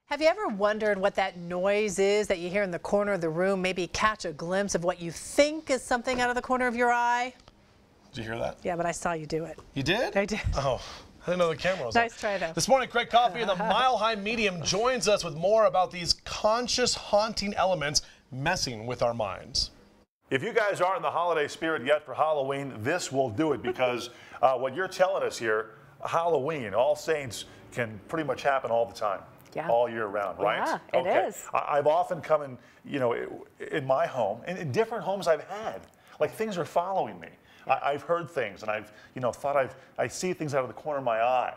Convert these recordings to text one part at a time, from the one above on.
Have you ever wondered what that noise is that you hear in the corner of the room? Maybe catch a glimpse of what you think is something out of the corner of your eye? Did you hear that? Yeah, but I saw you do it. You did? I did. Oh, I didn't know the camera was on. Nice try, though. This morning, Craig Coffey in the Mile High Medium joins us with more about these conscious haunting elements messing with our minds. If you guys aren't in the holiday spirit yet for Halloween, this will do it because what you're telling us here, Halloween, All Saints, can pretty much happen all the time. Yeah. All year round, right? Yeah, it is. I've often come in, in my home, and in different homes I've had, like things are following me. I've heard things, and I've, thought I see things out of the corner of my eye,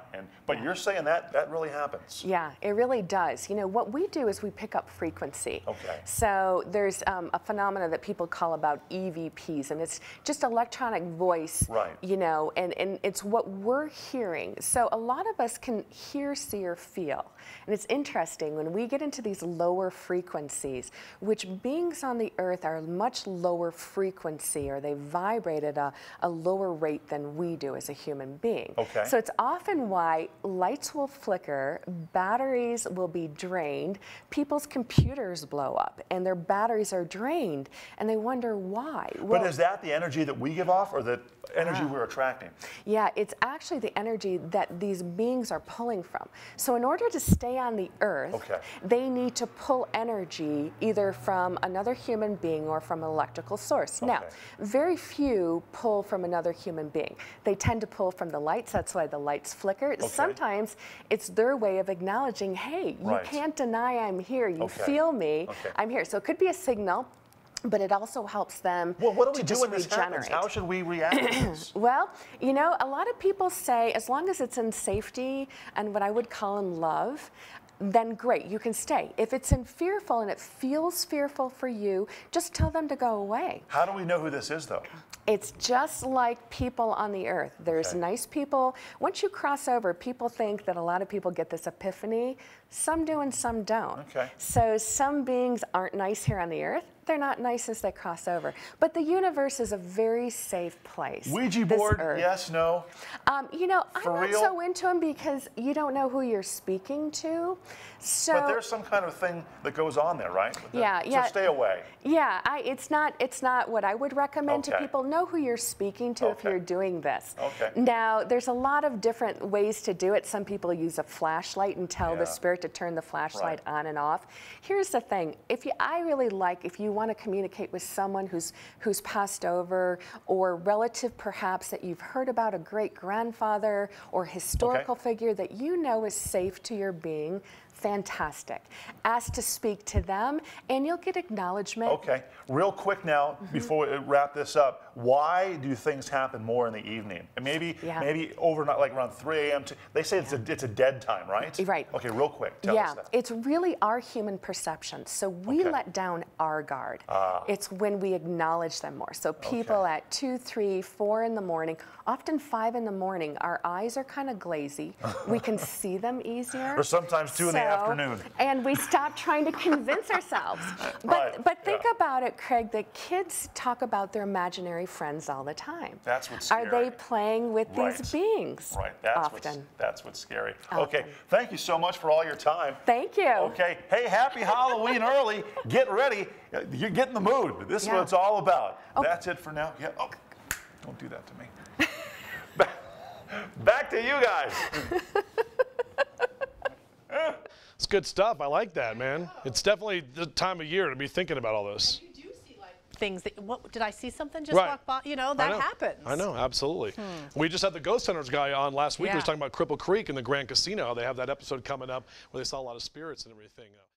but you're saying that really happens. Yeah, it really does. What we do is we pick up frequency. Okay. So there's a phenomena that people call about EVPs, and it's just electronic voice. Right. And it's what we're hearing. So a lot of us can hear, see, or feel. And it's interesting when we get into these lower frequencies, which beings on the earth are much lower frequency, or they vibrate at a lower rate than we do as a human being. Okay. So it's often why lights will flicker, batteries will be drained, people's computers blow up, and their batteries are drained, and they wonder why. But is that the energy that we give off, or the energy we're attracting? Yeah, it's actually the energy that these beings are pulling from. So in order to stay on the earth, okay, they need to pull energy either from another human being or from an electrical source. Okay. Now, very few pull from another human being. They tend to pull from the lights. That's why the lights flicker. Okay. Sometimes it's their way of acknowledging, hey, you right, can't deny I'm here. You okay, feel me. okay, I'm here. So it could be a signal, but it also helps them well, what do we to do when this happens? How should we react to this? Well, a lot of people say as long as it's in safety and what I would call in love, then great, you can stay. If it's in fearful and it feels fearful for you, just tell them to go away. How do we know who this is, though? It's just like people on the earth. There's nice people. Once you cross over, people think that a lot of people get this epiphany. Some do and some don't. Okay. So some beings aren't nice here on the earth. They're not nice as they cross over. But the universe is a very safe place. Ouija board, yes, no? I'm not real? so into them because you don't know who you're speaking to. So, but there's some kind of thing that goes on there, right? Yeah. So stay away. Yeah, it's not what I would recommend to people. Know who you're speaking to if you're doing this. Okay. Now, there's a lot of different ways to do it. Some people use a flashlight and tell the spirit to turn the flashlight on and off. Here's the thing. If you want to communicate with someone who's passed over, or relative perhaps that you've heard about, a great-grandfather or historical figure that you know is safe to your being, fantastic. Ask to speak to them, and you'll get acknowledgement. Okay. Real quick now, before we wrap this up, why do things happen more in the evening? And maybe overnight, like around 3 a.m. They say it's a dead time, right? Right. Okay, real quick, tell us that. It's really our human perception. So we let down our guard. It's when we acknowledge them more. So people at 2, 3, 4 in the morning, often 5 in the morning, our eyes are kind of glazy. We can see them easier. Or sometimes 2 in the afternoon. And we stop trying to convince ourselves. But think about it, Craig, the kids talk about their imaginary friends all the time. That's what's scary. Are they playing with these beings? Right. That's what's scary. Often. Okay. Thank you so much for all your time. Thanh you. Okay. Hey, happy Halloween early. Get ready. You're getting the mood. This is what it's all about. That's it for now. Yeah. Okay. Don't do that to me. Back to you guys. It's good stuff. I like that, man. It's definitely the time of year to be thinking about all this. And you do see things that, did I see something just walk by? That happens. I know, absolutely. We just had the Ghost Hunters guy on last week. He was talking about Cripple Creek and the Grand Casino. They have that episode coming up where they saw a lot of spirits and everything.